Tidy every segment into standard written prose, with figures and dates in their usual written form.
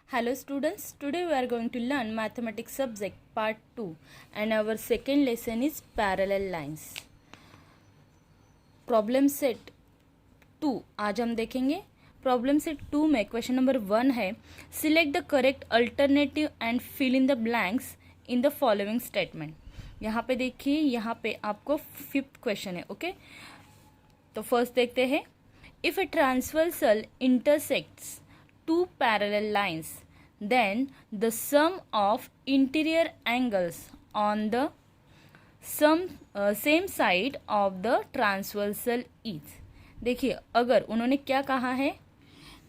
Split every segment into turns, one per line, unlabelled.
Hello students, today we are going to learn mathematics subject part 2 and our second lesson is parallel lines. Problem set 2 आज हम देखेंगे. Problem set 2 में question number 1 है select the correct alternative and fill in the blanks in the following statement. यहाँ पे देखिए, यहाँ पे आपको 5th क्वेश्चन है. ओके, तो फर्स्ट देखते हैं. If a transversal intersects two parallel lines, then the sum of interior angles on the same side of the transversal is. देखिए, अगर उन्होंने क्या कहा है,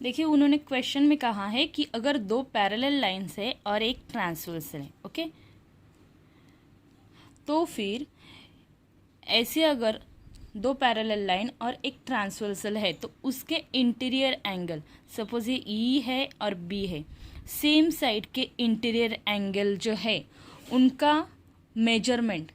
देखिए उन्होंने क्वेश्चन में कहा है कि अगर दो पैरेलल लाइन्स है और एक ट्रांसवर्सल है. ओके, तो फिर ऐसे अगर दो पैरेलल लाइन और एक ट्रांसवर्सल है तो उसके इंटीरियर एंगल, सपोज ये ई है और बी है, सेम साइड के इंटीरियर एंगल जो है उनका मेजरमेंट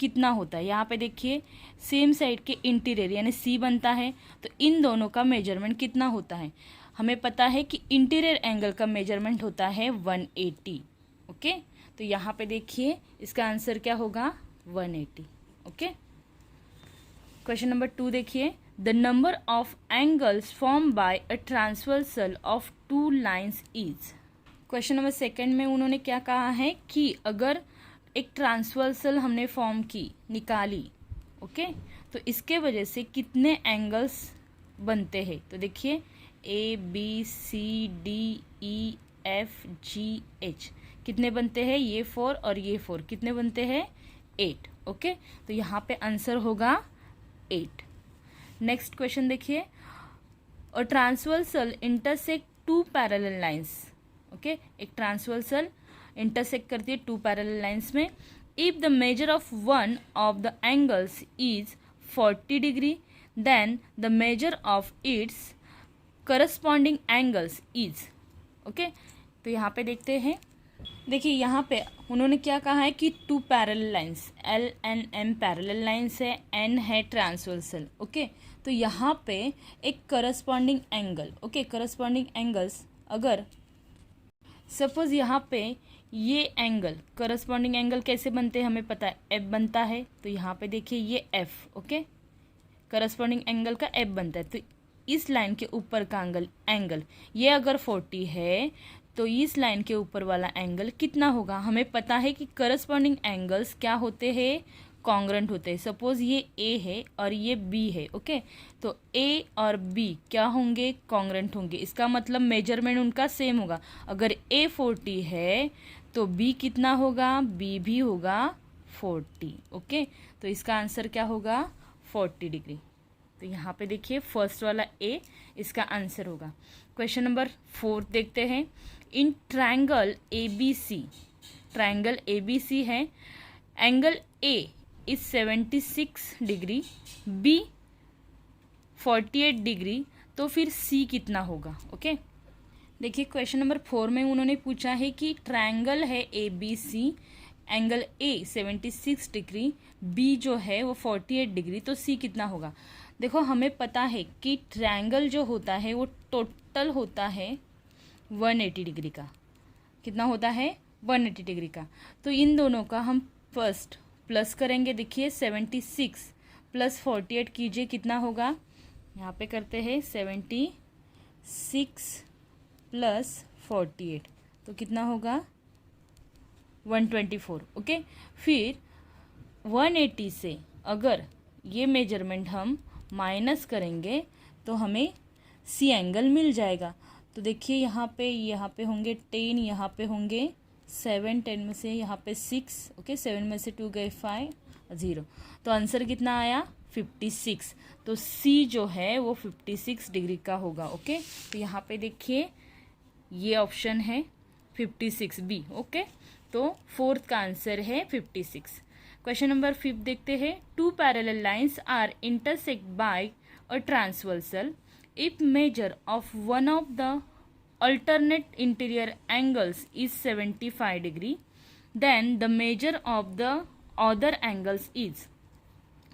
कितना होता है. यहाँ पे देखिए सेम साइड के इंटीरियर यानी सी बनता है, तो इन दोनों का मेजरमेंट कितना होता है. हमें पता है कि इंटीरियर एंगल का मेजरमेंट होता है 180. ओके, तो यहाँ पे देखिए इसका आंसर क्या होगा 180. ओके, क्वेश्चन नंबर 2 देखिए. The number of angles form by a transversal of two lines is. Question number 2 में उन्होंने क्या कहा है कि अगर एक ट्रांसवर्सल हमने फॉर्म की, निकाली, ओके, तो इसके वजह से कितने एंगल्स बनते हैं. तो देखिए A B C D E F G H कितने बनते हैं, ये 4 और ये 4 कितने बनते हैं 8. ओके, तो यहाँ पे आंसर होगा 8. नेक्स्ट क्वेश्चन देखिए. A transversal intersect two parallel lines. Okay, एक ट्रांसवर्सल इंटरसेक्ट करती है टू पैरेलल लाइंस में. If the measure of one of the angles is 40 degree, then the measure of its corresponding angles is. Okay, तो यहाँ पे देखते हैं. देखिए यहाँ पे उन्होंने क्या कहा है कि two parallel lines, L N M parallel lines है, एन है ट्रांसवर्सल. ओके, तो यहाँ पे एक corresponding angle. Okay, corresponding angles अगर सपोज यहाँ पे ये एंगल, करस्पॉन्डिंग एंगल कैसे बनते हैं हमें पता है, एफ बनता है. तो यहाँ पे देखिए ये एफ, ओके, करस्पॉन्डिंग एंगल का एफ बनता है. तो इस लाइन के ऊपर का एंगल ये अगर 40 है तो इस लाइन के ऊपर वाला एंगल कितना होगा. हमें पता है कि करस्पॉन्डिंग एंगल्स क्या होते हैं, कॉन्ग्रेंट होते हैं. सपोज ये ए है और ये बी है. ओके, तो ए और बी क्या होंगे, कॉन्ग्रेंट होंगे. इसका मतलब मेजरमेंट उनका सेम होगा. अगर ए 40 है तो बी कितना होगा, बी भी होगा 40. ओके, तो इसका आंसर क्या होगा 40 डिग्री. तो यहाँ पे देखिए फर्स्ट वाला ए इसका आंसर होगा. क्वेश्चन नंबर 4 देखते हैं. In triangle A B C, triangle A B C है, angle A is 76 degree, B 48 degree, तो फिर सी कितना होगा. ओके, देखिए क्वेश्चन नंबर 4 में उन्होंने पूछा है कि ट्रायंगल है A B C, angle A 76 degree, B जो है वो 48 डिग्री, तो सी कितना होगा. देखो हमें पता है कि ट्रायंगल जो होता है वो टोटल होता है 180 डिग्री का. कितना होता है 180 डिग्री का. तो इन दोनों का हम फर्स्ट प्लस करेंगे. देखिए 76 प्लस 48 कीजिए कितना होगा. यहाँ पे करते हैं 76 प्लस 48 तो कितना होगा 124. ओके, फिर 180 से अगर ये मेजरमेंट हम माइनस करेंगे तो हमें सी एंगल मिल जाएगा. तो देखिए यहाँ पे होंगे 10, यहाँ पे होंगे 7, 10 में से यहाँ पे 6. ओके, 7 में से 2 गए 5, 0. तो आंसर कितना आया 56. तो सी जो है वो 56 डिग्री का होगा. ओके, तो यहाँ पे देखिए ये ऑप्शन है 56 बी. ओके, तो फोर्थ का आंसर है 56. क्वेश्चन नंबर 5 देखते हैं. Two parallel lines are intersect by a transversal. If measure of one of the alternate interior angles is 75 degree, then the measure of the other angles is.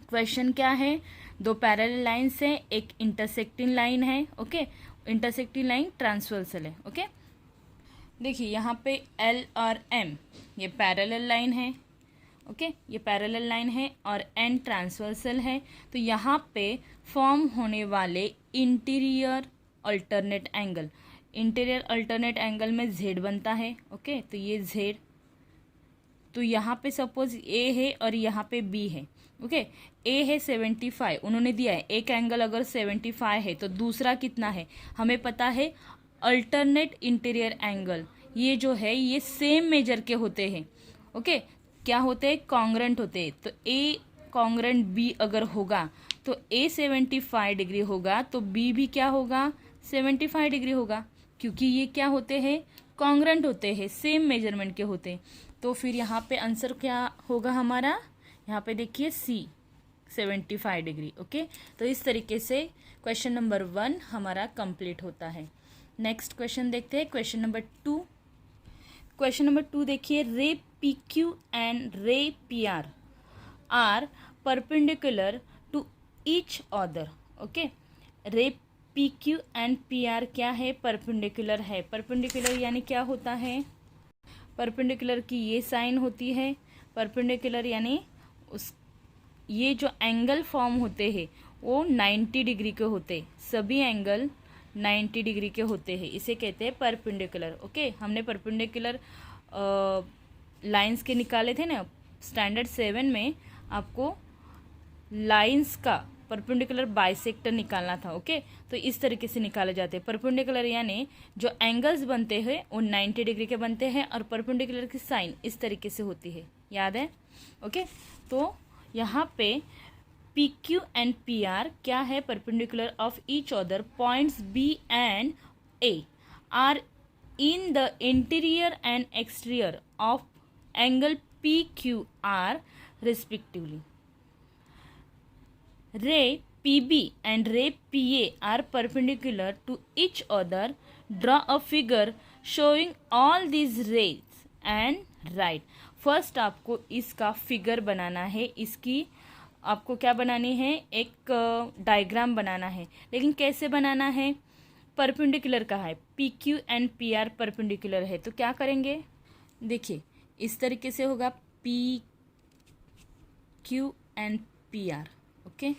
Question क्या है, दो parallel lines है, एक intersecting line है. Okay, intersecting line transversal है. Okay, देखिए यहाँ पे एल और एम ये पैरेलल लाइन है, ओके, ये पैरेलल लाइन है और एन ट्रांसवर्सल है। तो यहाँ पे फॉर्म होने वाले interior alternate angle, interior alternate angle में जेड बनता है, ओके। तो ये जेड, तो यहाँ पे सपोज ए है और यहाँ पे बी है, ओके। ए है 75, उन्होंने दिया है एक एंगल अगर 75 है तो दूसरा कितना है हमें पता है। अल्टरनेट इंटीरियर एंगल ये जो है ये सेम मेजर के होते हैं, ओके। क्या होते हैं, कॉन्ग्रेंट होते हैं। तो ए कॉन्ग्रेंट बी अगर होगा तो ए 75 डिग्री होगा तो बी भी क्या होगा, 75 डिग्री होगा, क्योंकि ये क्या होते हैं, कॉन्ग्रेंट होते हैं, सेम मेजरमेंट के होते हैं। तो फिर यहाँ पे आंसर क्या होगा हमारा, यहाँ पे देखिए सी 75 डिग्री, ओके। तो इस तरीके से क्वेश्चन नंबर 1 हमारा कंप्लीट होता है। नेक्स्ट क्वेश्चन देखते हैं, क्वेश्चन नंबर 2। क्वेश्चन नंबर 2 देखिए, ray P Q and ray P R perpendicular to each other, okay. Ray P Q and P R क्या है, परपेंडिकुलर है। परपेंडिकुलर यानी क्या होता है, परपेंडिकुलर की ये साइन होती है। परपेंडिकुलर यानी उस ये जो एंगल फॉर्म होते हैं वो 90 डिग्री के होते, सभी एंगल 90 डिग्री के होते हैं, इसे कहते हैं परपेंडिकुलर, ओके। हमने परपेंडिकुलर लाइंस के निकाले थे ना स्टैंडर्ड 7 में, आपको लाइंस का परपेंडिकुलर बाइसेक्टर निकालना था, ओके। तो इस तरीके से निकाले जाते हैं परपेंडिकुलर, यानी जो एंगल्स बनते हैं वो 90 डिग्री के बनते हैं और परपेंडिकुलर की साइन इस तरीके से होती है, याद है, ओके। तो यहाँ पे P Q and P R क्या है, perpendicular of each other points B and A are in the interior and exterior of angle P Q R respectively. Ray PB and ray PA are perpendicular to each other. Draw a figure showing all these rays and write. First आपको इसका figure बनाना है, इसकी आपको क्या बनानी है, एक diagram बनाना है। लेकिन कैसे बनाना है, परपेंडिकुलर कहा है, P Q and P R perpendicular है, तो क्या करेंगे, देखिए इस तरीके से होगा P Q and P R, okay.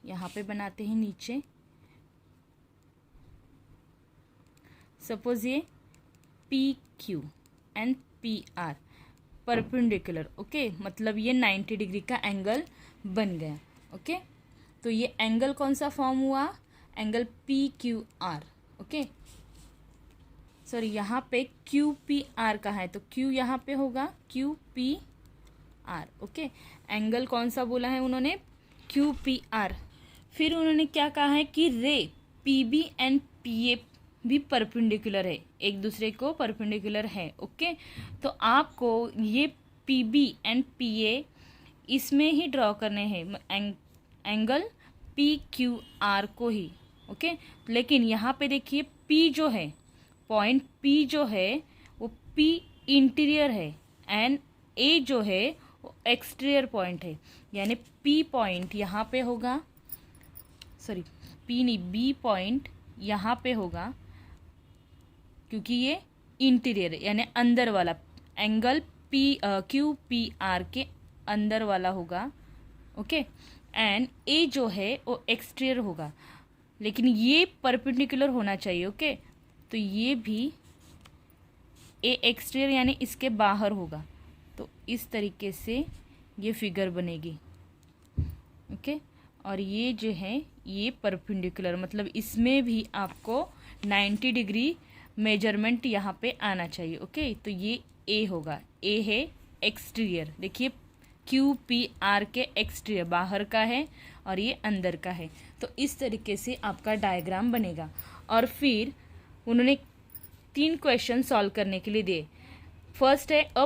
यहाँ पे बनाते हैं नीचे, सपोज ये P Q and P R perpendicular, okay, मतलब ये 90 डिग्री का एंगल बन गया, ओके। तो ये एंगल कौन सा फॉर्म हुआ, angle P Q are, okay. Sorry, यहाँ पे क्यू पी आर का है तो क्यू यहाँ पे होगा Q P R, okay. Angle कौन सा बोला है उन्होंने, क्यू पी आर। फिर उन्होंने क्या कहा है कि ray P B and P A भी परपेंडिकुलर है, एक दूसरे को परपेंडिकुलर है, ओके। तो आपको ये P B and P A इसमें ही ड्रॉ करने हैं, एंगल पी क्यू आर को ही, ओके। लेकिन यहाँ पे देखिए पी जो है, पॉइंट पी जो है वो पी इंटीरियर है एंड ए जो है वो एक्सटीरियर पॉइंट है, यानी पी पॉइंट यहाँ पे होगा, सॉरी पी नहीं, बी पॉइंट यहाँ पे होगा क्योंकि ये इंटीरियर है, यानी अंदर वाला angle P Q P are के अंदर वाला होगा, ओके। एंड ए जो है वो एक्सटीरियर होगा, लेकिन ये परपेंडिकुलर होना चाहिए, ओके। तो ये भी ए एक्सटीरियर यानी इसके बाहर होगा, तो इस तरीके से ये फिगर बनेगी, ओके। और ये जो है ये परपेंडिकुलर, मतलब इसमें भी आपको 90 डिग्री मेजरमेंट यहाँ पे आना चाहिए, ओके। तो ये ए होगा, ए है एक्सटीरियर, देखिए क्यू पी आर के एक्सटीरियर बाहर का है और ये अंदर का है। तो इस तरीके से आपका डायग्राम बनेगा। और फिर उन्होंने 3 क्वेश्चन सॉल्व करने के लिए दिए। फर्स्ट है a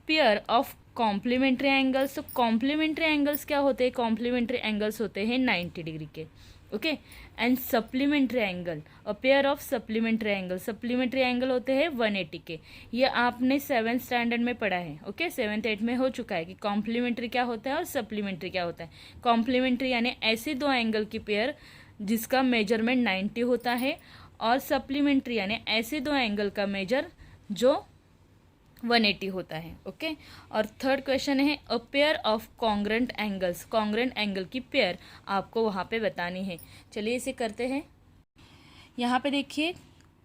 pair of complementary angles. तो कॉम्प्लीमेंट्री एंगल्स क्या होते हैं, कॉम्प्लीमेंट्री एंगल्स होते हैं 90 डिग्री के, okay. And supplementary angle, a pair of supplementary angle, supplementary angle होते हैं 180 के। ये आपने 7th स्टैंडर्ड में पढ़ा है, ओके। 7th 8th में हो चुका है कि कॉम्प्लीमेंट्री क्या होता है और सप्लीमेंट्री क्या होता है। कॉम्प्लीमेंट्री यानी ऐसे 2 एंगल की पेयर जिसका मेजरमेंट 90 होता है, और सप्लीमेंट्री यानी ऐसे 2 एंगल का मेजर जो 180 होता है। ओके, और थर्ड क्वेश्चन है a pair of congruent angles, congruent angle की पेयर आपको वहाँ पे बतानी है। चलिए इसे करते हैं। यहाँ पे देखिए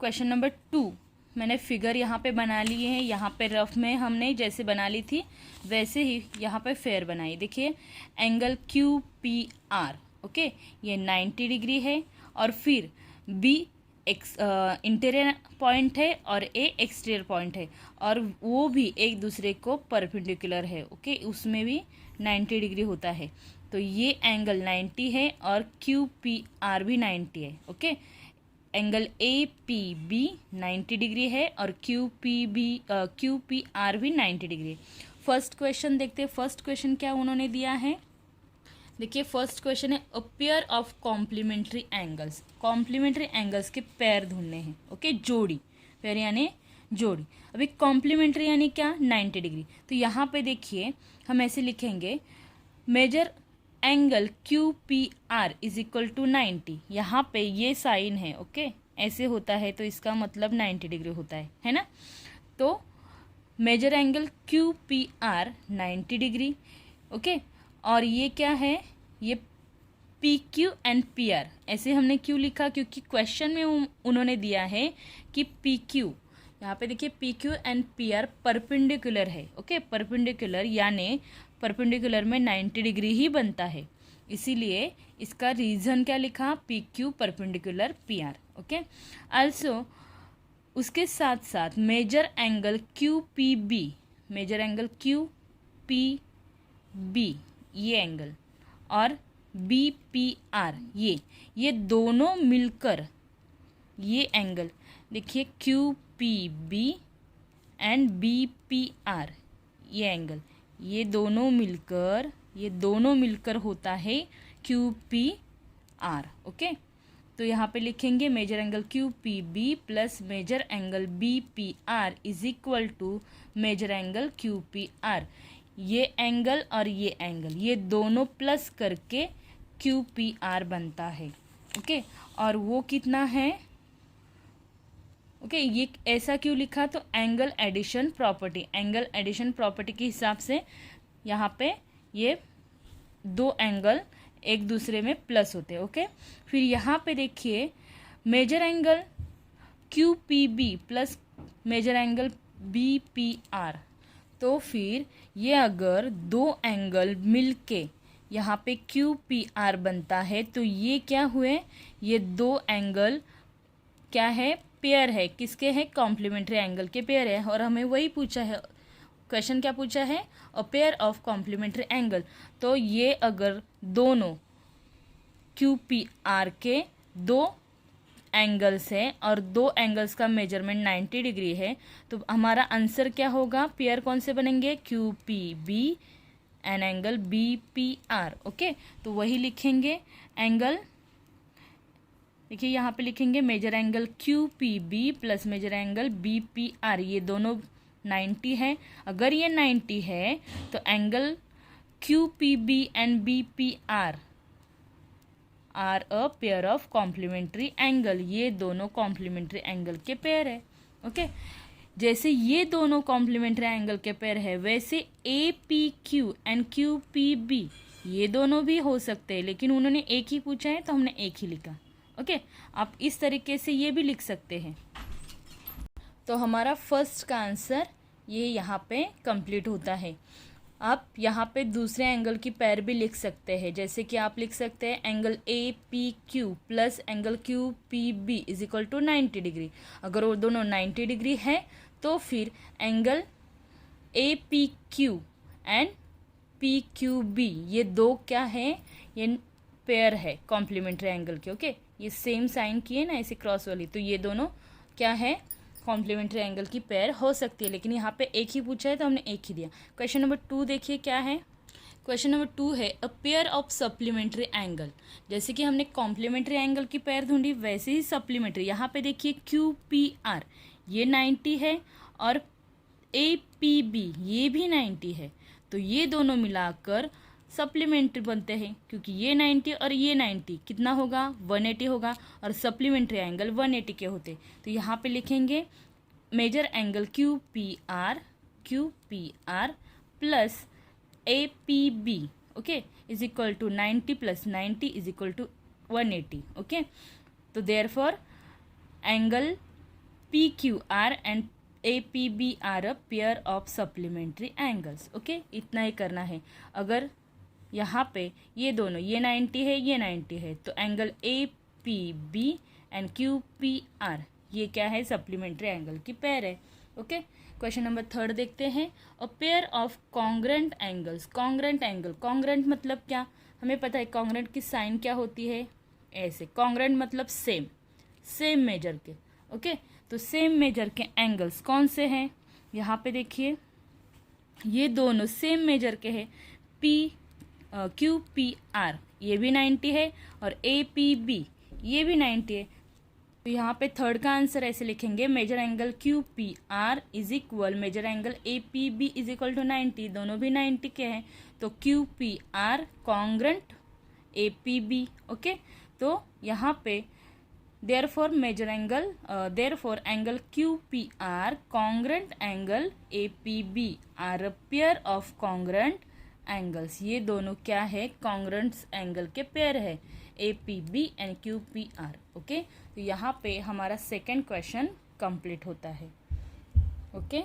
क्वेश्चन नंबर 2, मैंने फिगर यहाँ पे बना लिए हैं। यहाँ पे रफ में हमने जैसे बना ली थी वैसे ही यहाँ पे फेयर बनाई। देखिए angle Q P R, okay, ये 90 डिग्री है, और फिर बी इंटीरियर पॉइंट है और ए एक्सटीरियर पॉइंट है, और वो भी एक दूसरे को परपेंडिकुलर है। ओके, उसमें भी 90 डिग्री होता है। तो ये एंगल 90 है और क्यू पी आर भी 90 है। Okay, angle A P B 90 degree है और क्यू पी आर भी 90 डिग्री है। फर्स्ट क्वेश्चन देखते हैं। फर्स्ट क्वेश्चन क्या उन्होंने दिया है, देखिए फर्स्ट क्वेश्चन है a pair of complementary angles, complementary angles के पैर ढूंढने हैं। ओके, जोड़ी, पैर यानी जोड़ी। अभी कॉम्प्लीमेंट्री यानी क्या, 90 डिग्री। तो यहाँ पे देखिए हम ऐसे लिखेंगे major angle Q P R is equal to 90। यहाँ पे ये साइन है, ओके, ऐसे होता है तो इसका मतलब 90 डिग्री होता है ना। तो measure angle Q P R 90 degree, okay, और ये क्या है, ये P Q and P R. ऐसे हमने क्यों लिखा, क्योंकि क्वेश्चन में उन्होंने दिया है कि पी क्यू, यहाँ पे देखिए P Q and P R perpendicular है। ओके, परपेंडिकुलर यानी परपेंडिकुलर में 90 डिग्री ही बनता है, इसीलिए इसका रीजन क्या लिखा, P Q perpendicular P R. Okay, also उसके साथ साथ measure angle Q P B, measure angle Q P B ये एंगल, और बी पी आर ये दोनों मिलकर ये एंगल, देखिए Q P B and B P R ये एंगल, ये दोनों मिलकर होता है क्यू पी आर। ओके, तो यहाँ पे लिखेंगे major angle Q P B plus measure angle B P R is equal to measure angle Q P R. ये एंगल और ये एंगल, ये दोनों प्लस करके क्यू पी आर बनता है। ओके, और वो कितना है, ओके, ये ऐसा क्यों लिखा, तो angle addition property, angle addition property के हिसाब से यहाँ पे ये दो एंगल एक दूसरे में प्लस होते हैं। ओके, फिर यहाँ पे देखिए measure angle Q P B plus measure angle B P R, तो फिर ये अगर दो एंगल मिलके यहाँ पे क्यू पी आर बनता है तो ये क्या हुए, ये दो एंगल क्या है, पेयर है, किसके हैं, कॉम्प्लीमेंट्री एंगल के पेयर है। और हमें वही पूछा है, क्वेश्चन क्या पूछा है, a pair of complementary angle. तो ये अगर दोनों क्यू पी आर के दो एंगल्स है और दो एंगल्स का मेजरमेंट 90 डिग्री है, तो हमारा आंसर क्या होगा, पेयर कौन से बनेंगे, Q P B and angle B P R. Okay, तो वही लिखेंगे एंगल, देखिए यहाँ पे लिखेंगे major angle Q P B plus measure angle B P R, ये दोनों 90 है। अगर ये 90 है तो angle Q P B and B P R are a pair of complementary angle, ये दोनों कॉम्प्लीमेंट्री एंगल के पेयर है। ओके, जैसे ये दोनों कॉम्प्लीमेंट्री एंगल के पेयर है, वैसे A P Q and Q P B ये दोनों भी हो सकते हैं, लेकिन उन्होंने एक ही पूछा है तो हमने एक ही लिखा। ओके, आप इस तरीके से ये भी लिख सकते हैं। तो हमारा फर्स्ट का आंसर ये यहाँ पे कंप्लीट होता है। आप यहाँ पे दूसरे एंगल की पैर भी लिख सकते हैं, जैसे कि आप लिख सकते हैं angle A P Q plus angle Q P B is equal to 90 degree. अगर वो दोनों 90 डिग्री है तो फिर angle A P Q and P Q B ये दो क्या है, ये पेयर है कॉम्प्लीमेंट्री एंगल के। ओके, ये सेम साइन किए ना ऐसे क्रॉस वाली, तो ये दोनों क्या है, कॉम्प्लीमेंट्री एंगल की पेयर हो सकती है, लेकिन यहाँ पे एक ही पूछा है तो हमने एक ही दिया। क्वेश्चन नंबर 2 देखिए क्या है, क्वेश्चन नंबर 2 है a pair of supplementary angle. जैसे कि हमने कॉम्प्लीमेंट्री एंगल की पेयर ढूंढी, वैसे ही सप्लीमेंट्री यहाँ पे देखिए क्यू पी आर ये 90 है और ए पी बी ये भी 90 है, तो ये दोनों मिलाकर सप्लीमेंट्री बनते हैं, क्योंकि ये 90 और ये 90 कितना होगा, 180 होगा, और सप्लीमेंट्री एंगल 180 के होते। तो यहाँ पे लिखेंगे major angle Q P R plus A P B, okay, is equal to 90 plus 90 is equal to 180, okay. तो therefore angle P Q R and A P B are a pair of supplementary angles, okay. इतना ही करना है। अगर यहाँ पे ये दोनों, ये 90 है, ये 90 है, तो angle A P B and Q P R ये क्या है, सप्लीमेंट्री एंगल की पेयर है, ओके। क्वेश्चन नंबर 3 देखते हैं। A pair of congruent angles, congruent angle, congruent मतलब क्या, हमें पता है कॉन्ग्रेंट की साइन क्या होती है, ऐसे। कॉन्ग्रेंट मतलब सेम, सेम मेजर के, ओके। तो सेम मेजर के एंगल्स कौन से हैं, यहाँ पे देखिए, ये दोनों सेम मेजर के हैं। क्यू पी आर ये भी 90 है और ए पी बी ये भी 90 है। तो यहाँ पे थर्ड का आंसर ऐसे लिखेंगे, major angle Q P R is equal measure angle A P B is equal to 90, दोनों भी 90 के हैं, तो Q P R congruent A P B, okay. तो यहाँ पे therefore angle QPR congruent angle APB are a pair of congruent angles। ये दोनों क्या है, congruent angle के पेयर है, APB एंड QPR, ओके। तो यहाँ पे हमारा सेकेंड क्वेश्चन कंप्लीट होता है, ओके।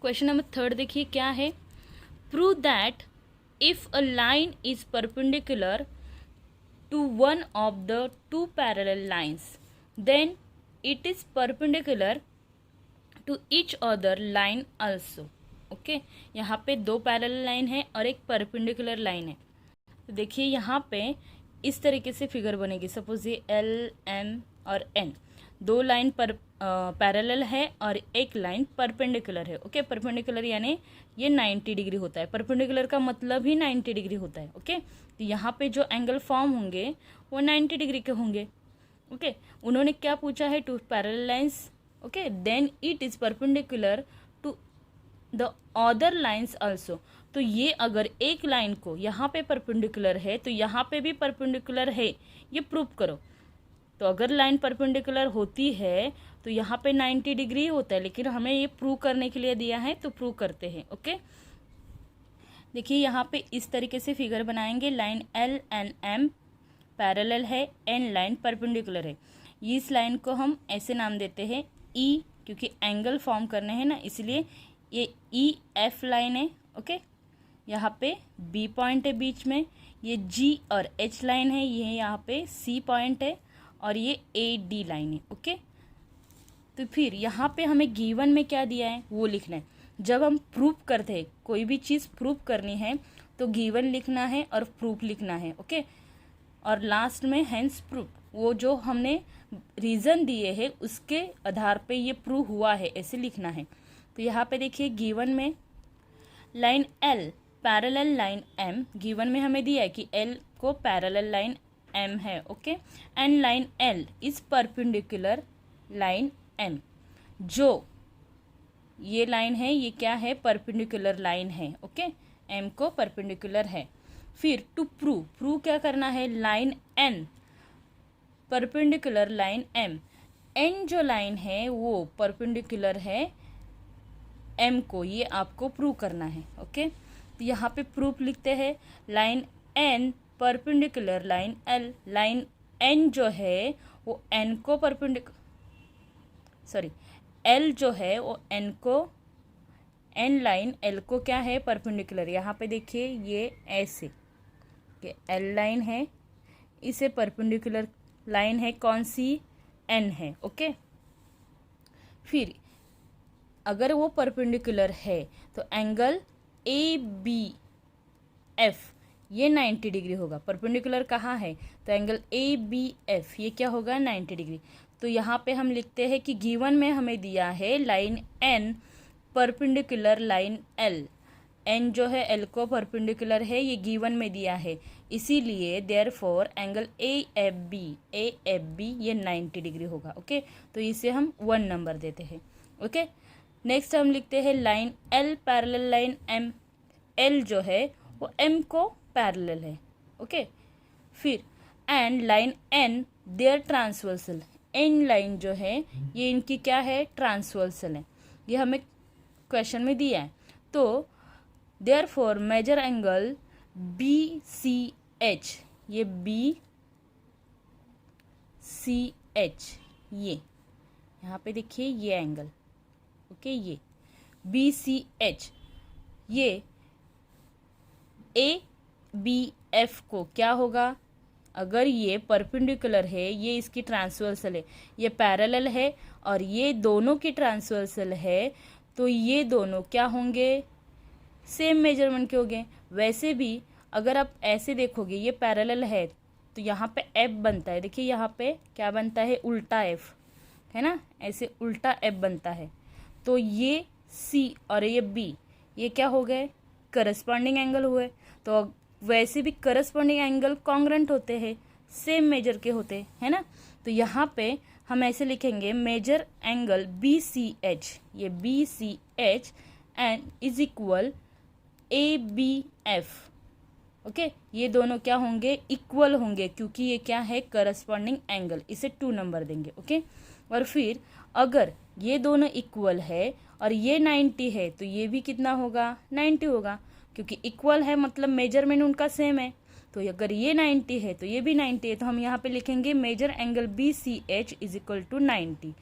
क्वेश्चन नंबर 3 देखिए क्या है, prove that if a line is perpendicular to one of the two parallel lines, then it is perpendicular to each other line also, okay। यहाँ पे दो पैरेलल लाइन है और एक परपेंडिकुलर लाइन है। तो देखिए यहाँ पे इस तरीके से फिगर बनेगी, सपोज ये एल एम और एन, दो लाइन पर पैरेलल है और एक लाइन परपेंडिकुलर है, ओके। परपेंडिकुलर यानी ये 90 डिग्री होता है, परपेंडिकुलर का मतलब ही 90 डिग्री होता है, ओके। तो यहाँ पे जो एंगल फॉर्म होंगे वो 90 डिग्री के होंगे, ओके। उन्होंने क्या पूछा है, two parallel lines, okay, then it is perpendicular to the other lines also. तो ये अगर एक लाइन को यहाँ पे परपेंडिकुलर है तो यहाँ पे भी परपेंडिकुलर है, ये प्रूव करो। तो अगर लाइन परपेंडिकुलर होती है तो यहाँ पे 90 डिग्री होता है, लेकिन हमें ये प्रूव करने के लिए दिया है तो प्रूव करते हैं, ओके। देखिए यहाँ पे इस तरीके से फिगर बनाएंगे, line L and M parallel है, एन लाइन परपेंडिकुलर है। इस लाइन को हम ऐसे नाम देते हैं ई, क्योंकि एंगल फॉर्म करने हैं ना, इसलिए ये ई एफ लाइन है, ओके। यहाँ पे बी पॉइंट है बीच में, ये जी और एच लाइन है, ये यहाँ पे सी पॉइंट है और ये ए डी लाइन है, ओके। तो फिर यहाँ पे हमें गिवन में क्या दिया है वो लिखना है। जब हम प्रूफ करते हैं, कोई भी चीज़ प्रूफ करनी है तो गिवन लिखना है और प्रूफ लिखना है, ओके। और लास्ट में हेंस प्रूफ, वो जो हमने रीज़न दिए हैं उसके आधार पे ये प्रूव हुआ है ऐसे लिखना है। तो यहाँ पे देखिए गिवन में line L parallel line M, given में हमें दिया है कि एल को पैरेलल लाइन एम है, okay. And line L is perpendicular line M, जो ये लाइन है ये क्या है, परपेंडिकुलर लाइन है, ओके। एम को परपेंडिकुलर है। फिर टू प्रूव क्या करना है, line N perpendicular line M, N जो लाइन है वो परपेंडिकुलर है एम को, ये आपको प्रूव करना है, ओके। तो यहाँ पे प्रूफ लिखते हैं, line N perpendicular line L, line N जो है वो एन को एल जो है वो एन को, एन लाइन एल को क्या है, परपेंडिकुलर। यहाँ पे देखिए ये ऐसे कि एल लाइन है, इसे परपेंडिकुलर लाइन है कौन सी, एन है, ओके। फिर अगर वो परपेंडिकुलर है तो एंगल ए बी एफ ये 90 डिग्री होगा। परपेंडिकुलर कहाँ है, तो एंगल ए बी एफ ये क्या होगा, 90 डिग्री। तो यहाँ पे हम लिखते हैं कि गिवन में हमें दिया है line N perpendicular line L, N जो है एल को परपेंडिकुलर है, ये गिवन में दिया है, इसीलिए therefore angle A F B ये 90 डिग्री होगा, ओके। तो इसे हम 1 नंबर देते हैं, ओके। नेक्स्ट हम लिखते हैं line L parallel line M, L जो है वो एम को पैरेलल है, ओके। फिर and line N their transversal, N line जो है ये इनकी क्या है, ट्रांसवर्सल है, ये हमें क्वेश्चन में दिया है। तो therefore measure angle B C H, ये बी सी एच, ये यहाँ पे देखिए ये एंगल, ओके, ये बी सी एच, ये ए बी एफ को क्या होगा, अगर ये परपेंडिकुलर है, ये इसकी ट्रांसवर्सल है, ये पैरेलल है और ये दोनों की ट्रांसवर्सल है, तो ये दोनों क्या होंगे, सेम मेजरमेंट के होंगे। वैसे भी अगर आप ऐसे देखोगे ये पैरेलल है तो यहाँ पे एफ बनता है, देखिए यहाँ पे क्या बनता है, उल्टा एफ है ना, ऐसे उल्टा एफ बनता है। तो ये सी और ये बी ये क्या हो गए, करस्पॉन्डिंग एंगल हुए। तो वैसे भी करस्पॉन्डिंग एंगल कॉन्ग्रेंट होते हैं, सेम मेजर के होते हैं ना। तो यहाँ पे हम ऐसे लिखेंगे major angle B C H, ये B C H and is equal A B F, okay, ये दोनों क्या होंगे, इक्वल होंगे, क्योंकि ये क्या है, करस्पॉन्डिंग एंगल, इसे 2 नंबर देंगे, ओके। और फिर अगर ये दोनों इक्वल है और ये 90 है तो ये भी कितना होगा, 90 होगा, क्योंकि इक्वल है मतलब मेजरमेंट उनका सेम है। तो अगर ये 90 है तो ये भी 90 है, तो हम यहाँ पे लिखेंगे major angle B C H is equal to 90।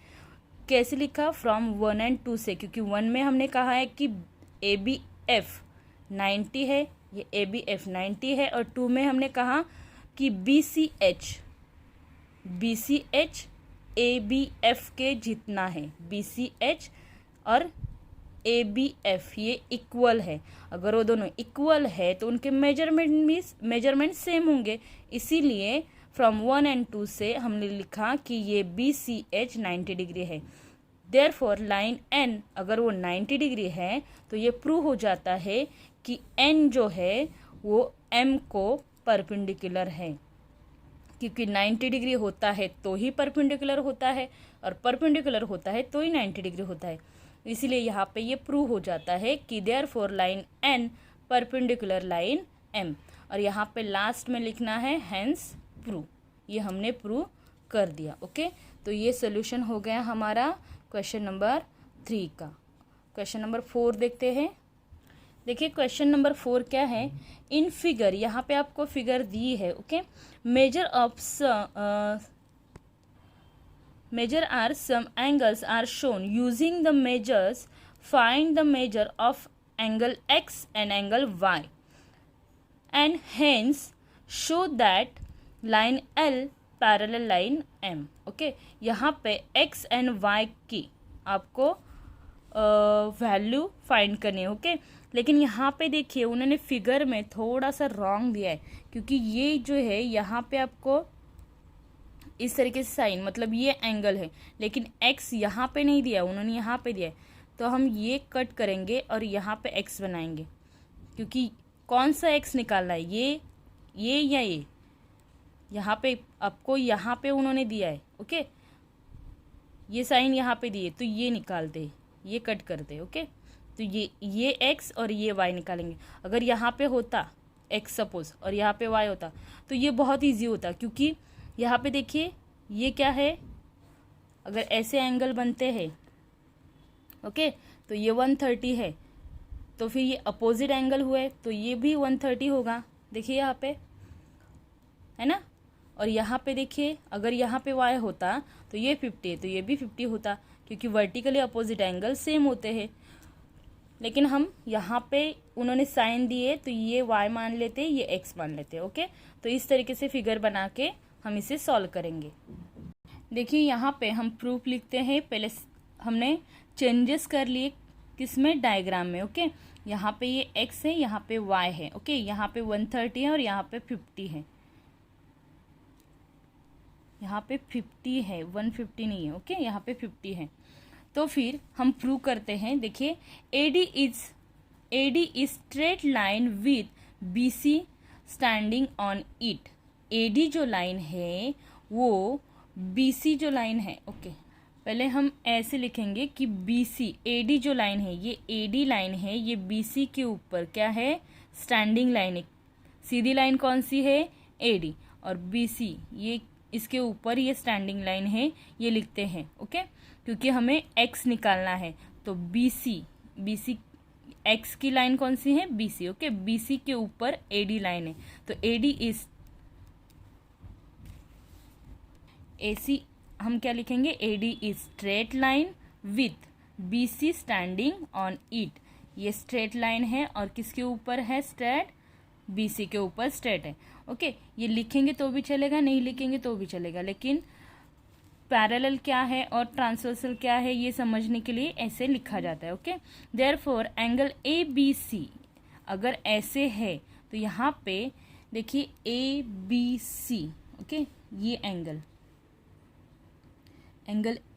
कैसे लिखा, फ्रॉम 1 एंड 2 से, क्योंकि 1 में हमने कहा है कि ए बी एफ 90 है, ये ए बी एफ 90 है, और 2 में हमने कहा कि B C H A B F के जितना है, बी सी एच और ए बी एफ ये इक्वल है। अगर वो दोनों इक्वल है तो उनके मेजरमेंट सेम होंगे, इसीलिए फ्रॉम 1 एंड 2 से हमने लिखा कि ये बी सी एच 90 डिग्री है। देयरफॉर लाइन एन अगर वो 90 डिग्री है तो ये प्रूव हो जाता है कि एन जो है वो एम को परपेंडिकुलर है, क्योंकि 90 डिग्री होता है तो ही परपेंडिकुलर होता है, और परपेंडिकुलर होता है तो ही 90 डिग्री होता है। इसीलिए यहाँ पे ये प्रूव हो जाता है कि therefore line N perpendicular line M, और यहाँ पे लास्ट में लिखना है हेंस प्रूव, ये हमने प्रूव कर दिया, ओके। तो ये सोल्यूशन हो गया हमारा क्वेश्चन नंबर 3 का। क्वेश्चन नंबर 4 देखते हैं। देखिए क्वेश्चन नंबर 4 क्या है, इन फिगर, यहाँ पे आपको फिगर दी है, okay. measure are some angles are shown using the measures, find the measure of angle x and angle y and hence show that line L parallel line M, okay. यहाँ पे x and y की आपको value find करनी है, okay. लेकिन यहाँ पे देखिए उन्होंने फिगर में थोड़ा सा रॉन्ग दिया है, क्योंकि ये जो है यहाँ पे आपको इस तरीके से साइन, मतलब ये एंगल है, लेकिन x यहाँ पे नहीं दिया, उन्होंने यहाँ पे दिया है। तो हम ये कट करेंगे और यहाँ पे x बनाएंगे, क्योंकि कौन सा x निकालना है, ये या ये, यहाँ पे आपको यहाँ पे उन्होंने दिया है, ओके, ये साइन यहाँ पे दिए, तो ये निकाल दे, ये कट कर दे, ओके। तो ये x और ये y निकालेंगे। अगर यहाँ पे होता x सपोज और यहाँ पे y होता तो ये बहुत ईजी होता, क्योंकि यहाँ पे देखिए ये क्या है, अगर ऐसे एंगल बनते हैं, ओके, तो ये 130 है, तो फिर ये अपोजिट एंगल हुए तो ये भी 130 होगा, देखिए यहाँ पे है ना। और यहाँ पे देखिए अगर यहाँ पे y होता तो ये 50 है, तो ये भी 50 होता, क्योंकि वर्टिकली अपोजिट एंगल सेम होते हैं। लेकिन हम यहाँ पे उन्होंने साइन दिए तो ये y मान लेते, ये x मान लेते, ओके। तो इस तरीके से फिगर बना के हम इसे सॉल्व करेंगे। देखिए यहाँ पे हम प्रूफ लिखते हैं, पहले हमने चेंजेस कर लिए किसमें, डायग्राम में, ओके। यहाँ पे ये x है, यहाँ पे y है, ओके। यहाँ पे 130 है और यहाँ पे 50 है, यहाँ पे 50 है, 150 नहीं है, ओके, यहाँ पे 50 है। तो फिर हम प्रूव करते हैं। देखिए AD is straight line with BC standing on it. AD जो लाइन है वो BC जो लाइन है, ओके, पहले हम ऐसे लिखेंगे कि BC, AD जो लाइन है ये AD लाइन है, ये BC के ऊपर क्या है, स्टैंडिंग लाइन है। सीधी लाइन कौन सी है, AD, और BC ये इसके ऊपर ये स्टैंडिंग लाइन है, ये लिखते हैं। ओके, क्योंकि हमें एक्स निकालना है। तो बीसी, बीसी एक्स की लाइन कौन सी है? बीसी। ओके, बीसी के ऊपर एडी लाइन है, तो एडी इज एसी, हम क्या लिखेंगे? AD is straight line with BC standing on it. ये स्ट्रेट लाइन है और किसके ऊपर है? स्ट्रेट, बीसी के ऊपर स्ट्रेट है। ओके, ये लिखेंगे तो भी चलेगा, नहीं लिखेंगे तो भी चलेगा, लेकिन पैरेलल क्या है और ट्रांसवर्सल क्या है ये समझने के लिए ऐसे लिखा जाता है। Okay, therefore angle A B C अगर ऐसे है तो यहाँ पे देखिए ए बी सी। ओके, ये एंगल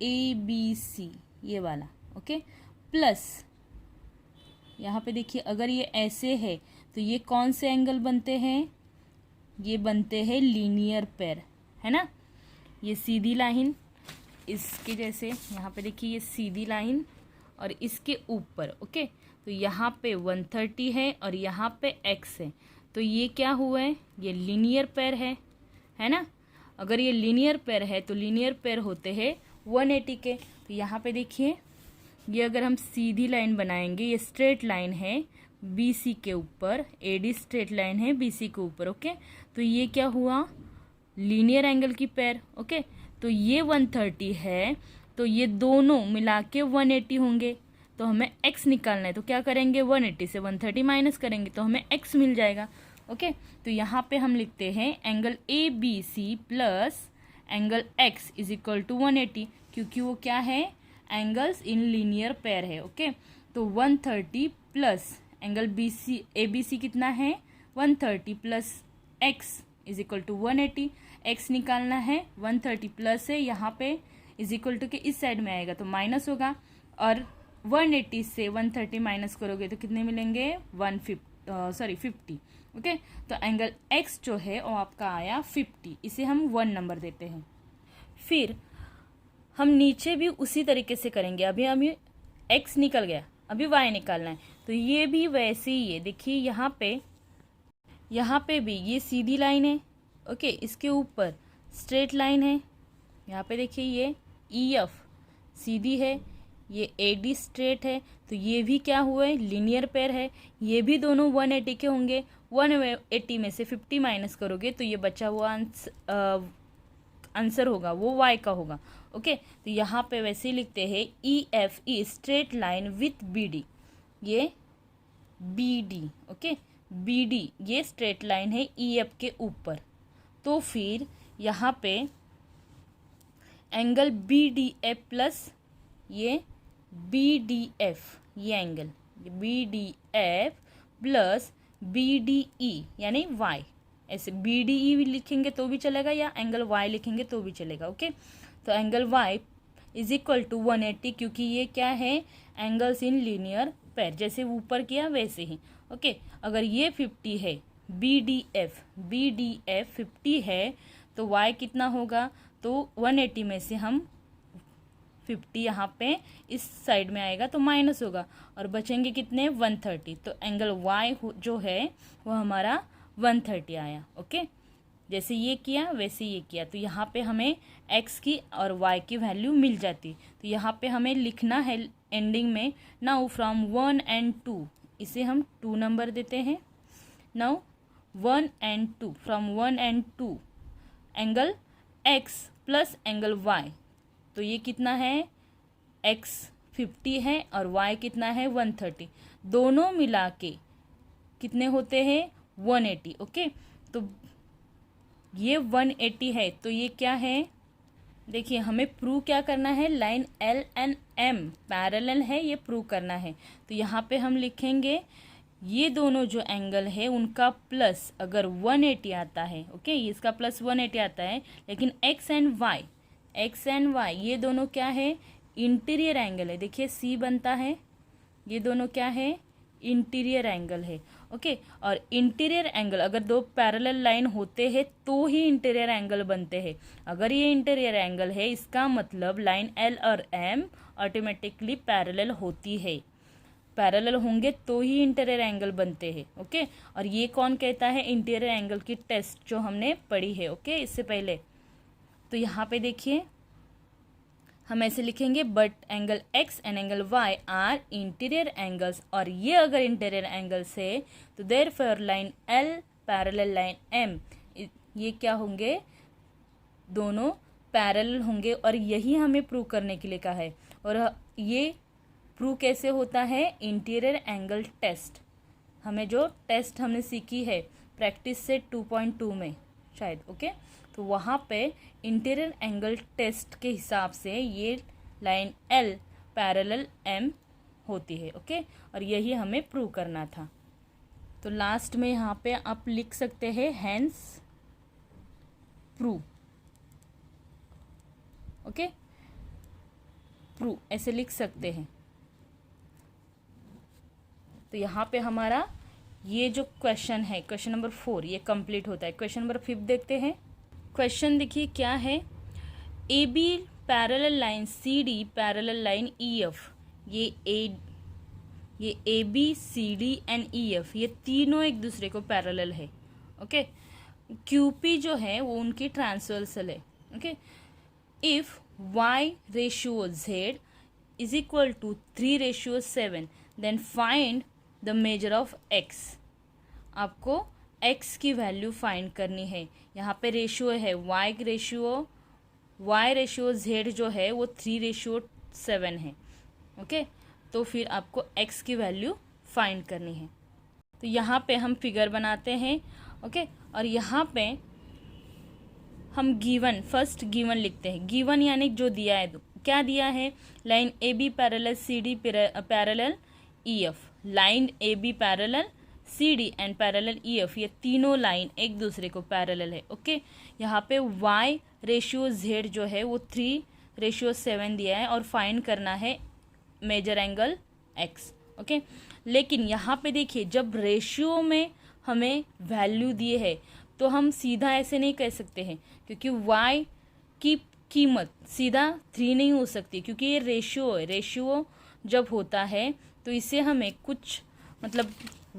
ए बी सी ये वाला। ओके, प्लस यहाँ पे देखिए अगर ये ऐसे है तो ये कौन से एंगल बनते हैं? ये बनते हैं लीनियर पेयर, है ना। ये सीधी लाइन इसके जैसे, यहाँ पे देखिए ये सीधी लाइन और इसके ऊपर। ओके, तो यहाँ पे 130 है और यहाँ पे x है, तो ये क्या हुआ है? ये लीनियर पेयर है ना। अगर ये लीनियर पेयर है तो लीनियर पेयर होते हैं 180 के। तो यहाँ पे देखिए ये अगर हम सीधी लाइन बनाएंगे, ये स्ट्रेट लाइन है BC के ऊपर, AD स्ट्रेट लाइन है BC के ऊपर। ओके, तो ये क्या हुआ? लीनियर एंगल की पेयर। ओके, तो ये 130 है, तो ये दोनों मिला के 180 होंगे। तो हमें x निकालना है, तो क्या करेंगे? 180 से 130 माइनस करेंगे तो हमें x मिल जाएगा। ओके, तो यहाँ पे हम लिखते हैं angle A B C plus angle x is equal to 180, क्योंकि वो क्या है? एंगल्स इन लीनियर पेयर है। ओके, तो 130 plus angle B C A B C कितना है? 130 plus x is equal to 180। x निकालना है, 130 प्लस है यहाँ पे इज इक्वल टू के इस साइड में आएगा तो माइनस होगा, और 180 से 130 माइनस करोगे तो कितने मिलेंगे? 50। ओके, तो एंगल x जो है वो आपका आया 50, इसे हम 1 नंबर देते हैं। फिर हम नीचे भी उसी तरीके से करेंगे। अभी x निकल गया, अभी y निकालना है, तो ये भी वैसे ही है। देखिए यहाँ पे भी ये सीधी लाइन है। ओके, इसके ऊपर स्ट्रेट लाइन है। यहाँ पे देखिए ये EF सीधी है, ये AD स्ट्रेट है, तो ये भी क्या हुआ है? लीनियर पेयर है। ये भी दोनों 180 के होंगे। 180 में से 50 माइनस करोगे तो ये बचा हुआ आंसर होगा वो y का होगा। ओके, तो यहाँ पे वैसे ही लिखते हैं EF is straight line with BD, ये BD। ओके, BD ये स्ट्रेट लाइन है EF के ऊपर। तो फिर यहाँ पे एंगल BDF प्लस ये BDF, ये एंगल BDF प्लस BDE यानी y, ऐसे BDE भी लिखेंगे तो भी चलेगा या एंगल y लिखेंगे तो भी चलेगा। ओके, तो angle y is equal to 180, क्योंकि ये क्या है? एंगल्स इन लीनियर पेयर, जैसे ऊपर किया वैसे ही। ओके, अगर ये 50 है, BDF 50 है, तो y कितना होगा? तो 180 में से हम 50 यहाँ पे इस साइड में आएगा तो माइनस होगा, और बचेंगे कितने? 130। तो एंगल y जो है वो हमारा 130 आया। ओके, जैसे ये किया वैसे ये किया, तो यहाँ पे हमें x की और y की वैल्यू मिल जाती। तो यहाँ पे हमें लिखना है एंडिंग में, नाउ फ्रॉम 1 and 2, इसे हम 2 नंबर देते हैं। Now 1 and 2, from 1 and 2 angle x plus angle y, तो ये कितना है? x 50 है और y कितना है? 130। दोनों मिला के कितने होते हैं? 180। ओके, तो ये 180 है, तो ये क्या है? देखिए हमें प्रूव क्या करना है? Line L and M parallel है, ये प्रूव करना है। तो यहाँ पे हम लिखेंगे ये दोनों जो एंगल है उनका प्लस अगर 180 आता है। ओके, इसका प्लस 180 आता है, लेकिन x एंड y ये दोनों क्या है? इंटीरियर एंगल है। देखिए C बनता है, ये दोनों क्या है? इंटीरियर एंगल है। ओके, और इंटीरियर एंगल अगर दो पैरेलल लाइन होते हैं तो ही इंटीरियर एंगल बनते हैं। अगर ये इंटीरियर एंगल है, इसका मतलब लाइन L और M ऑटोमेटिकली पैरेलल होती है। पैरेलल होंगे तो ही इंटीरियर एंगल बनते हैं। ओके, और ये कौन कहता है? इंटीरियर एंगल की टेस्ट जो हमने पढ़ी है। ओके, इससे पहले तो यहाँ पे देखिए हम ऐसे लिखेंगे, but angle x and angle y are interior angles, और ये अगर इंटीरियर एंगल्स है तो therefore line L parallel line M, ये क्या होंगे, दोनों पैरेलल होंगे, और यही हमें प्रूव करने के लिए कहा है। और ये प्रूव कैसे होता है, इंटीरियर एंगल टेस्ट, हमें जो टेस्ट हमने सीखी है प्रैक्टिस से 2.2 में शायद, ओके, तो वहाँ पे इंटीरियर एंगल टेस्ट के हिसाब से ये लाइन L पैरेलल M होती है, ओके, और यही हमें प्रूव करना था। तो लास्ट में यहाँ पे आप लिख सकते हैं हैंस प्रूव, ओके, प्रूव ऐसे लिख सकते हैं। तो यहाँ पे हमारा ये जो क्वेश्चन है, क्वेश्चन नंबर 4, ये कंप्लीट होता है। क्वेश्चन नंबर 5 देखते हैं। क्वेश्चन देखिए क्या है, A B parallel line C D parallel line E F, ये A B C D and E F ये तीनों एक दूसरे को पैरेलल है, ओके। क्यू पी जो है वो उनकी ट्रांसवर्सल है, okay. If y ratio z is equal to 3:7, then find the measure of x। आपको x की वैल्यू फाइंड करनी है। यहाँ पे रेशियो है y रेशियो z जो है वो 3:7 है, ओके। तो फिर आपको x की वैल्यू फाइंड करनी है। तो यहाँ पे हम फिगर बनाते हैं, ओके, और यहाँ पे हम फर्स्ट गिवन लिखते हैं। गिवन यानी जो दिया है, क्या दिया है, line A B parallel C D parallel E F, line A B parallel C D and parallel E F, ये तीनों लाइन एक दूसरे को पैरेलल है, ओके। यहाँ पे y रेशियो z जो है वो 3:7 दिया है और फाइंड करना है मेजर एंगल x, ओके। लेकिन यहाँ पे देखिए जब रेशियो में हमें वैल्यू दिए है तो हम सीधा ऐसे नहीं कह सकते हैं, क्योंकि y की कीमत सीधा 3 नहीं हो सकती, क्योंकि ये रेशियो है। रेशियो जब होता है तो इसे हमें कुछ मतलब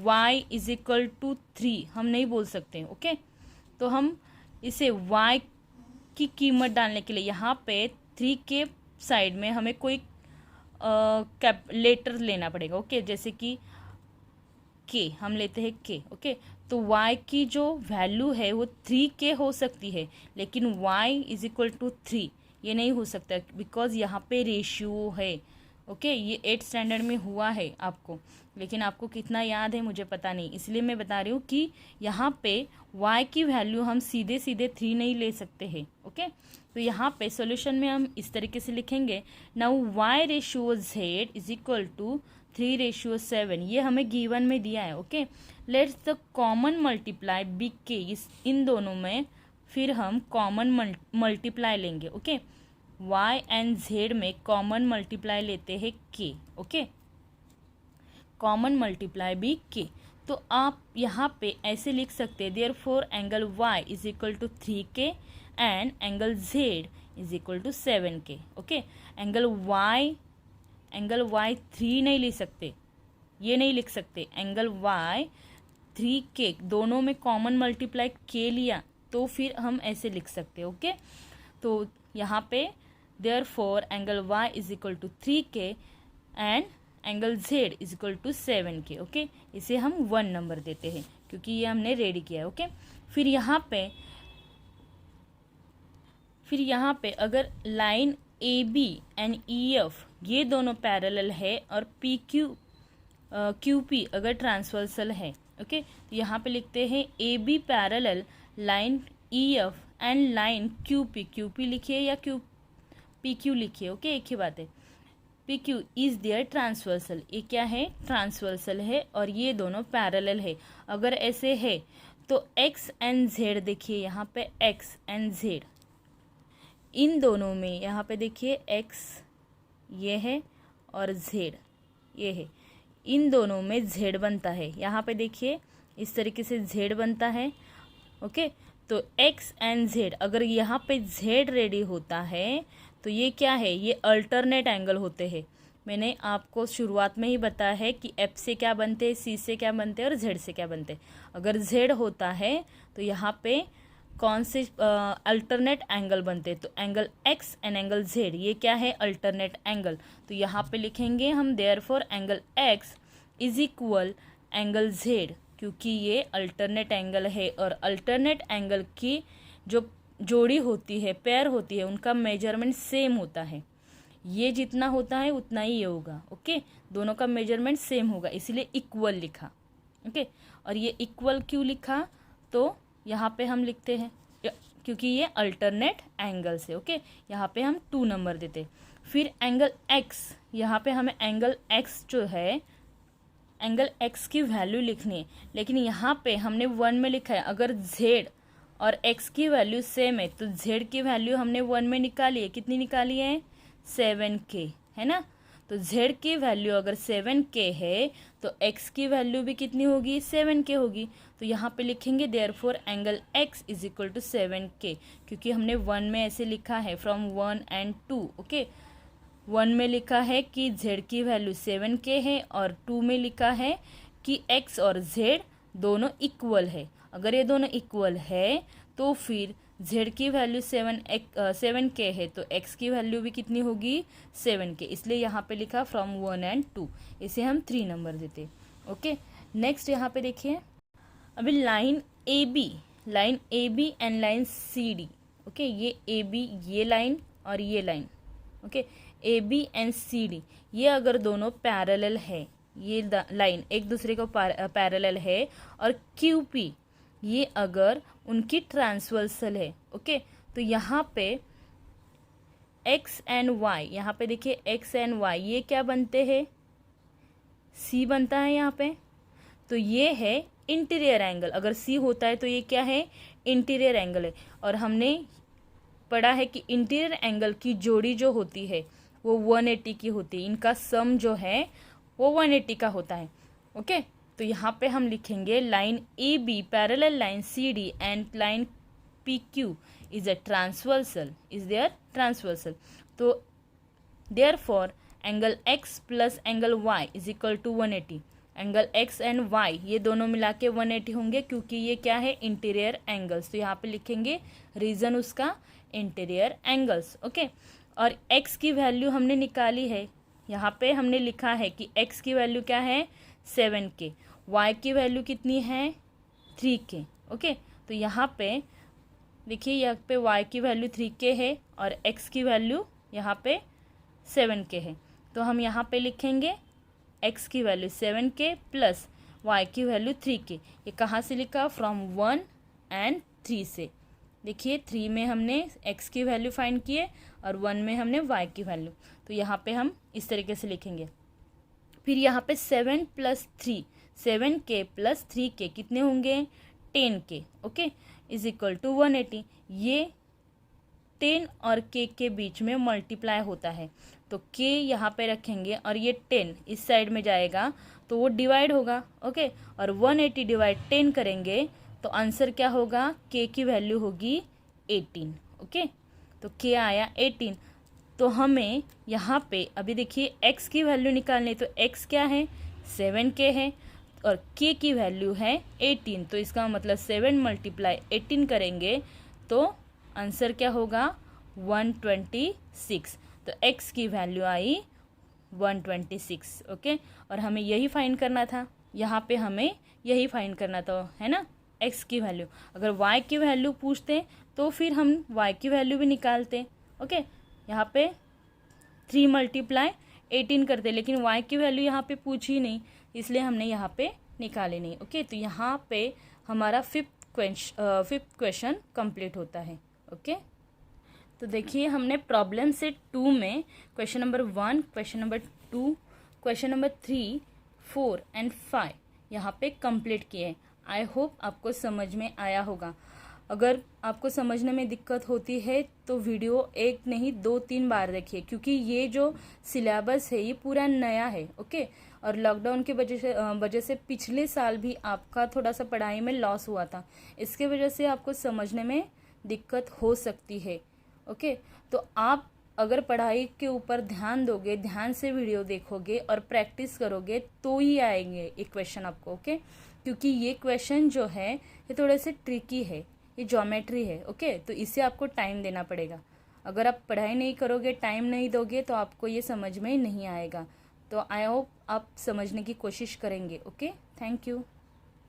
y इज इक्वल टू 3 हम नहीं बोल सकते, ओके। तो हम इसे y की कीमत डालने के लिए यहाँ पे 3 के साइड में हमें कोई लेटर लेना पड़ेगा, ओके। जैसे कि k हम लेते हैं k, ओके। तो y की जो वैल्यू है वो 3k हो सकती है, लेकिन y इज इक्वल टू 3 ये नहीं हो सकता, बिकॉज यहाँ पे रेशियो है, ओके। ये 8th स्टैंडर्ड में हुआ है आपको, लेकिन आपको कितना याद है मुझे पता नहीं, इसलिए मैं बता रही हूँ कि यहाँ पे y की वैल्यू हम सीधे 3 नहीं ले सकते हैं, ओके। तो यहाँ पे सॉल्यूशन में हम इस तरीके से लिखेंगे, now y ratio z is equal to 3:7, ये हमें गिवन में दिया है, okay. Let's the common multiply be k, इन दोनों में फिर हम कॉमन मल्टीप्लाई लेंगे, ओके। y एंड z में कॉमन मल्टीप्लाई लेते हैं k, okay, common multiply be k। तो आप यहाँ पे ऐसे लिख सकते हैं, therefore angle y is equal to 3k and angle z is equal to 7k, okay. Angle y 3 नहीं ले सकते, ये नहीं लिख सकते, एंगल y 3k, दोनों में कॉमन मल्टीप्लाई k लिया तो फिर हम ऐसे लिख सकते हैं, ओके। तो यहाँ पे therefore angle y is equal to 3k and angle z is equal to 7k, okay. इसे हम 1 नंबर देते हैं क्योंकि ये हमने रेडी किया है, ओके। फिर यहाँ पे अगर line A B and E F ये दोनों पैरेलल है और क्यू पी अगर ट्रांसवर्सल है, ओके, तो यहाँ पे लिखते हैं A B parallel line E F and line Q P लिखिए या पी क्यू लिखिए, ओके, एक ही बात है। P Q is there transversal, ये क्या है, ट्रांसवर्सल है और ये दोनों पैरेलल है। अगर ऐसे है तो एक्स एंड जेड देखिए, यहाँ पे एक्स एंड जेड इन दोनों में, यहाँ पे देखिए एक्स ये है और जेड ये है, इन दोनों में जेड बनता है। यहाँ पे देखिए इस तरीके से जेड बनता है, ओके। तो एक्स एंड जेड, अगर यहाँ पे जेड रेडी होता है तो ये क्या है, ये अल्टरनेट एंगल होते हैं। मैंने आपको शुरुआत में ही बताया है कि एफ से क्या बनते हैं, सी से क्या बनते हैं और जेड से क्या बनते हैं। अगर जेड होता है तो यहाँ पे कौन से अल्टरनेट एंगल बनते हैं, तो angle X and angle Z, ये क्या है, अल्टरनेट एंगल। तो यहाँ पे लिखेंगे हम therefore angle x is equal angle Z, क्योंकि ये अल्टरनेट एंगल है और अल्टरनेट एंगल की जो जोड़ी होती है, पेयर होती है, उनका मेजरमेंट सेम होता है। ये जितना होता है उतना ही ये होगा। ओके, दोनों का मेजरमेंट सेम होगा, इसलिए इक्वल लिखा। ओके, और ये इक्वल क्यों लिखा, तो यहाँ पे हम लिखते हैं क्योंकि ये अल्टरनेट एंगल्स है। ओके, यहाँ पे हम 2 नंबर देते। फिर एंगल एक्स, यहाँ पे हमें एंगल एक्स जो है, एंगल एक्स की वैल्यू लिखनी है, लेकिन यहाँ पे हमने 1 में लिखा है। अगर जेड और एक्स की वैल्यू सेम है तो जेड की वैल्यू हमने 1 में निकाली है। कितनी निकाली है, 7k, है ना। तो z की वैल्यू अगर 7k है तो x की वैल्यू भी कितनी होगी, 7k होगी। तो यहाँ पे लिखेंगे therefore angle x is equal to 7k, क्योंकि हमने 1 में ऐसे लिखा है फ्रॉम 1 and 2। ओके, 1 में लिखा है कि z की वैल्यू 7k है और 2 में लिखा है कि x और z दोनों इक्वल है। अगर ये दोनों इक्वल है तो फिर z की वैल्यू 7k है तो x की वैल्यू भी कितनी होगी, 7k, इसलिए यहाँ पे लिखा फ्रॉम 1 and 2, इसे हम 3 नंबर देते। ओके, नेक्स्ट यहाँ पे देखिए, अभी line A B and line C D. Okay, ये ए बी, ये लाइन और ये line, okay, A B and C D, ये अगर दोनों पैरेलल है, ये लाइन एक दूसरे को पैरेलल है, और क्यू पी ये अगर उनकी ट्रांसवर्सल है। ओके, तो यहाँ पे x एंड y, यहाँ पे देखिए x एंड y ये क्या बनते हैं, c बनता है यहाँ पे। तो ये है इंटीरियर एंगल। अगर c होता है तो ये क्या है, इंटीरियर एंगल है। और हमने पढ़ा है कि इंटीरियर एंगल की जोड़ी जो होती है वो 180 की होती है, इनका सम जो है वो 180 का होता है। ओके, तो यहाँ पे हम लिखेंगे line A B parallel line C D and line P Q is a transversal, is there transversal. तो therefore angle X plus angle Y is equal to 180। Angle X and Y ये दोनों मिला के 180 होंगे, क्योंकि ये क्या है, इंटीरियर एंगल्स। तो यहाँ पे लिखेंगे रीजन उसका इंटीरियर एंगल्स। ओके, और एक्स की वैल्यू हमने निकाली है, यहाँ पे हमने लिखा है कि एक्स की वैल्यू क्या है, 7k, y की वैल्यू कितनी है, 3k। ओके, तो यहाँ पे देखिए, यहाँ पे y की वैल्यू 3k है और x की वैल्यू यहाँ पे 7k है। तो हम यहाँ पे लिखेंगे x की वैल्यू 7k प्लस y की वैल्यू 3k। ये कहाँ से लिखा, फ्रॉम 1 and 3 से। देखिए 3 में हमने x की वैल्यू फाइंड की है और 1 में हमने y की वैल्यू। तो यहाँ पे हम इस तरीके से लिखेंगे। फिर यहाँ पे 7 प्लस 3, 7k प्लस 3k कितने होंगे, 10k। Okay, is equal to 180। ये 10 और k के बीच में मल्टीप्लाई होता है, तो k यहाँ पे रखेंगे और ये 10 इस साइड में जाएगा तो वो डिवाइड होगा। ओके, और 180 डिवाइड 10 करेंगे तो आंसर क्या होगा, k की वैल्यू होगी 18। ओके, तो k आया 18। तो हमें यहाँ पे अभी देखिए x की वैल्यू निकालनी, तो x क्या है, 7k है और k की वैल्यू है 18। तो इसका मतलब 7 मल्टीप्लाई 18 करेंगे तो आंसर क्या होगा, 126। तो x की वैल्यू आई 126। ओके, और हमें यही फाइंड करना था, यहाँ पे हमें यही फाइंड करना था, है ना, x की वैल्यू। अगर y की वैल्यू पूछते तो फिर हम y की वैल्यू भी निकालते। ओके, यहाँ पे 3 मल्टीप्लाई 18 करते, लेकिन y की वैल्यू यहाँ पे पूछी नहीं, इसलिए हमने यहाँ पे निकाले नहीं। ओके, तो यहाँ पे हमारा फिफ्थ क्वेश्चन कंप्लीट होता है। ओके, तो देखिए हमने प्रॉब्लम सेट 2 में question number 1, question number 2, question number 3, 4 and 5 यहाँ पे कंप्लीट किए। आई होप आपको समझ में आया होगा। अगर आपको समझने में दिक्कत होती है तो वीडियो एक नहीं 2-3 बार देखिए, क्योंकि ये जो सिलेबस है ये पूरा नया है। ओके, और लॉकडाउन की वजह से पिछले साल भी आपका थोड़ा सा पढ़ाई में लॉस हुआ था, इसके वजह से आपको समझने में दिक्कत हो सकती है। ओके, तो आप अगर पढ़ाई के ऊपर ध्यान दोगे, ध्यान से वीडियो देखोगे और प्रैक्टिस करोगे तो ही आएंगे ये क्वेश्चन आपको। ओके, क्योंकि ये क्वेश्चन जो है ये थोड़े से ट्रिकी है, ये ज्योमेट्री है, ओके। तो इसे आपको टाइम देना पड़ेगा। अगर आप पढ़ाई नहीं करोगे, टाइम नहीं दोगे, तो आपको ये समझ में नहीं आएगा। तो आई होप आप समझने की कोशिश करेंगे, ओके। Thank you.